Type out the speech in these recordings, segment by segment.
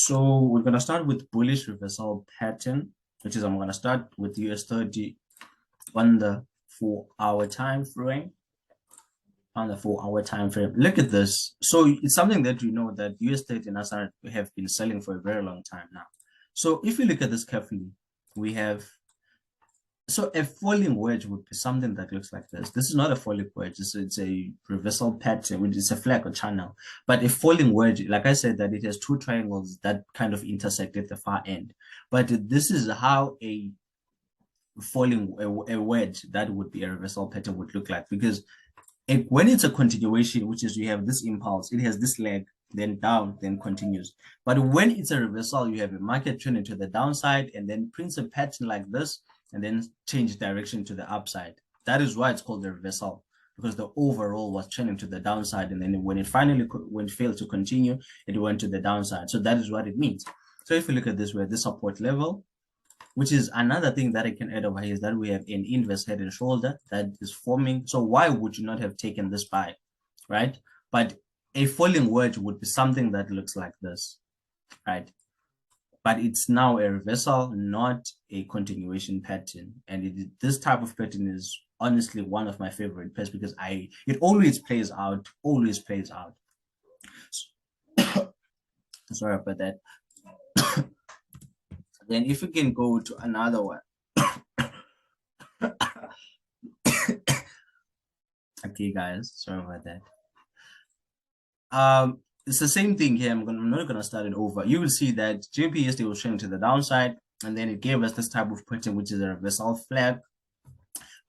So we're going to start with bullish reversal pattern, which is I'm going to start with US30 on the 4-hour time frame. On the 4-hour time frame, look at this. So it's something that you know that US30 and SR have been selling for a very long time now. So if you look at this carefully, we have a falling wedge would be something that looks like this. This is not a falling wedge, it's a reversal pattern, which is a flag or channel. But a falling wedge, like I said, that it has two triangles that kind of intersect at the far end. But this is how a falling a wedge that would be a reversal pattern would look like, because when it's a continuation, which is you have this impulse, it has this leg, then down, then continues. But when it's a reversal, you have a market trending to the downside and then prints a pattern like this and then change direction to the upside. That is why it's called the reversal, because the overall was trending to the downside, and then when it failed to continue, it went to the downside. So that is what it means. So if you look at this, we have the support level, which is another thing that I can add over here, is that we have an inverse head and shoulder that is forming. So why would you not have taken this buy, right? But a falling wedge would be something that looks like this, right? But it's now a reversal, not a continuation pattern. And this type of pattern is honestly one of my favorite pairs, because it always plays out, Sorry about that. Then if we can go to another one. Okay, guys, sorry about that. It's the same thing here. I'm not gonna start it over. You will see that JPSD was trending to the downside, and then it gave us this type of pattern, which is a reversal flag.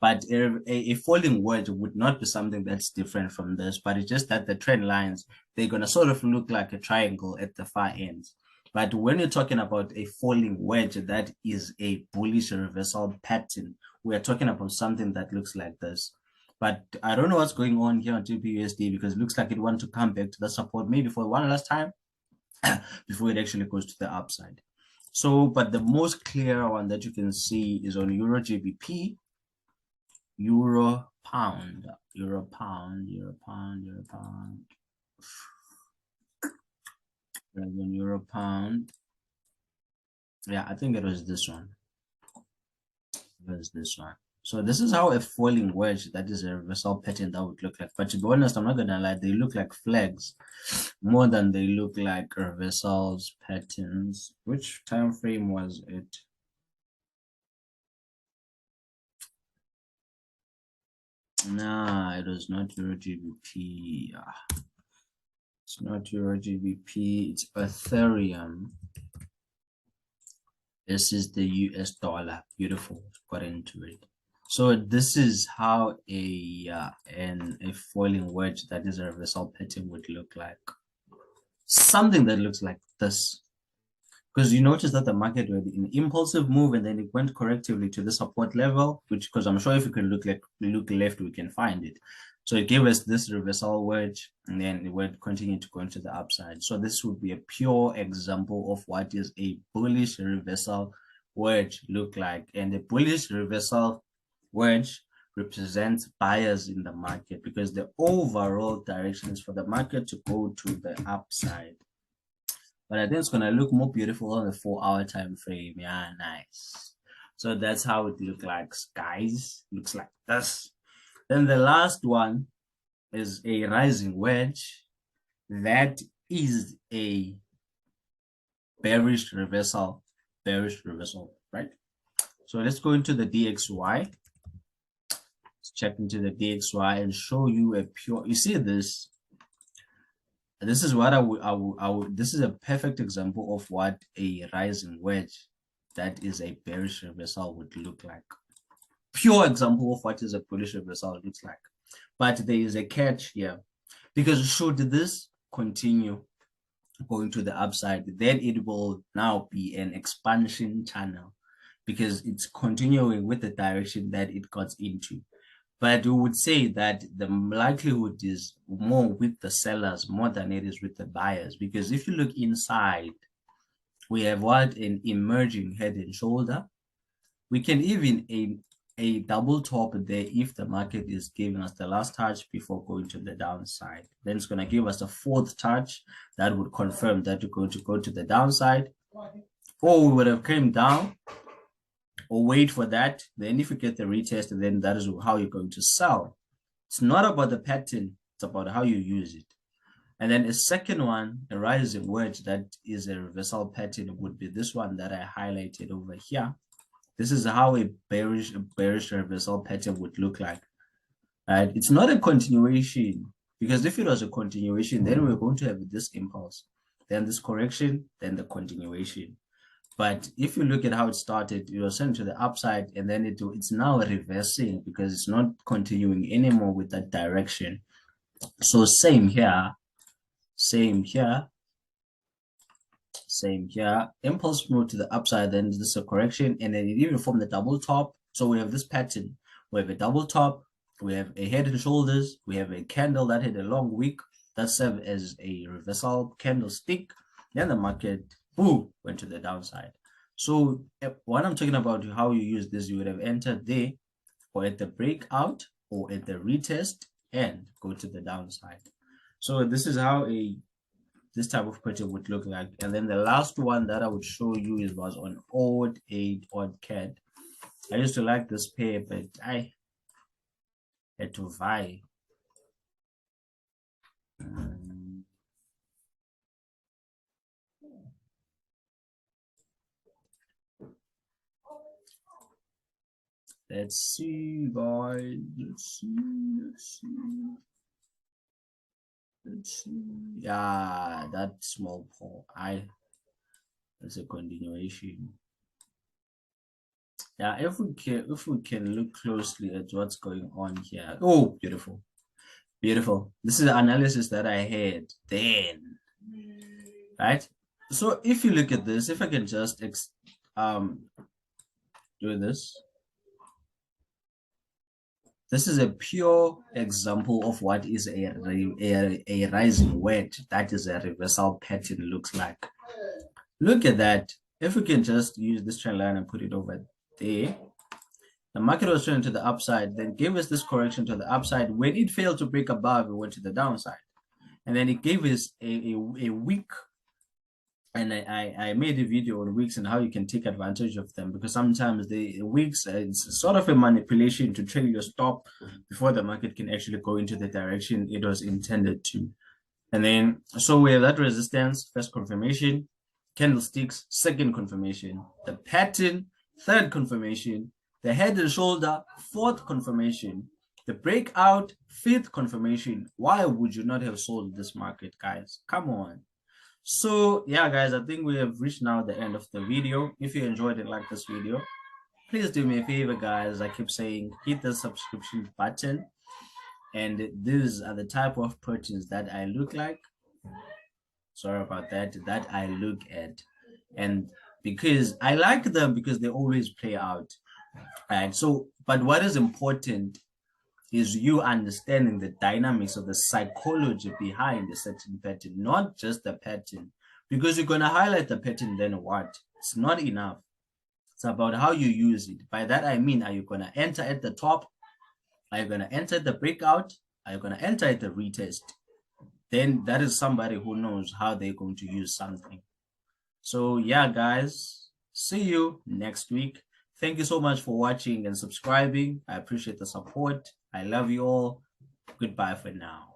But a falling wedge would not be something that's different from this, but it's just that the trend lines, they're gonna sort of look like a triangle at the far ends. But when you're talking about a falling wedge, that is a bullish reversal pattern. We are talking about something that looks like this. But I don't know what's going on here on GBUSD, because it looks like it wants to come back to the support maybe for one last time before it actually goes to the upside. So, but the most clear one that you can see is on Euro GBP, Euro Pound. Euro Pound. Yeah, I think it was this one. So this is how a falling wedge, that is a reversal pattern, that would look like. But to be honest, I'm not gonna lie, they look like flags more than they look like reversals patterns. Which time frame was it? Nah, it was not Euro GBP. It's not Euro GBP, it's Ethereum. This is the US dollar. Beautiful, got into it. So this is how a falling wedge, that is a reversal pattern, would look like. Something that looks like this. Because you notice that the market went in impulsive move, and then it went correctively to the support level, which, because I'm sure if you can look left, we can find it. So it gave us this reversal wedge, and then it went continue to go into the upside. So this would be a pure example of what is a bullish reversal wedge look like. And the bullish reversal wedge represents buyers in the market, because the overall direction is for the market to go to the upside. But I think it's gonna look more beautiful on the 4-hour time frame. Yeah, nice. So that's how it looks like, guys. Looks like this. Then the last one is a rising wedge. That is a bearish reversal, right? So let's go into the DXY. Let's check into the DXY and show you a pure. You see this? This is what this is a perfect example of what a rising wedge, that is a bearish reversal, would look like. Pure example of what is a bullish reversal looks like. But there is a catch here, because should this continue going to the upside, then it will now be an expansion channel, because it's continuing with the direction that it got into. But we would say that the likelihood is more with the sellers more than it is with the buyers, because if you look inside, we have what? An emerging head and shoulder. We can even a double top there if the market is giving us the last touch before going to the downside. Then it's going to give us a fourth touch that would confirm that we're going to go to the downside, or we would have came down or wait for that. Then if you get the retest, then that is how you're going to sell. It's not about the pattern, it's about how you use it. And then a second one, a rising wedge that is a reversal pattern, would be this one that I highlighted over here. This is how a bearish reversal pattern would look like. Right? It's not a continuation, because if it was a continuation, then we're going to have this impulse, then this correction, then the continuation. But if you look at how it started, it was sent to the upside, and then it's now reversing because it's not continuing anymore with that direction. So same here, same here, same here. Impulse move to the upside, then this is a correction, and then it even formed the double top. So we have this pattern. We have a double top, we have a head and shoulders, we have a candle that had a long wick that served as a reversal candlestick. Then the market, boom, went to the downside. So when I'm talking about how you use this, you would have entered there, or at the breakout, or at the retest, and go to the downside. So this is how this type of pattern would look like. And then the last one that I would show you was on odd 8 odd cat. I used to like this pair, but I had to vie. Let's see, guys. Let's see. Yeah, that small paw. That's a continuation. Yeah, if we can look closely at what's going on here. Oh, beautiful. Beautiful. This is the analysis that I had then. Right? So if you look at this, if I can just do this. This is a pure example of what is a rising wedge. That is a reversal pattern looks like. Look at that. If we can just use this trend line and put it over there, the market was turning to the upside, then gave us this correction to the upside. When it failed to break above, it went to the downside. And then it gave us a week. And I made a video on wicks and how you can take advantage of them, because sometimes the wicks, it's sort of a manipulation to trail your stop before the market can actually go into the direction it was intended to. And then, so we have that resistance, first confirmation, candlesticks, second confirmation, the pattern, third confirmation, the head and shoulder, fourth confirmation, the breakout, fifth confirmation. Why would you not have sold this market, guys? Come on. So yeah, guys, I think we have reached now the end of the video. If you enjoyed and liked this video, please do me a favor, guys. I keep saying, hit the subscription button. And these are the type of patterns that I look like. Sorry about that I look at. And because I like them, because they always play out. And so, but what is important is you understanding the dynamics of the psychology behind a certain pattern, not just the pattern. Because you're going to highlight the pattern, then what? It's not enough. It's about how you use it. By that I mean, are you going to enter at the top? Are you going to enter the breakout? Are you going to enter at the retest? Then that is somebody who knows how they're going to use something. So yeah, guys, see you next week. Thank you so much for watching and subscribing. I appreciate the support. I love you all. Goodbye for now.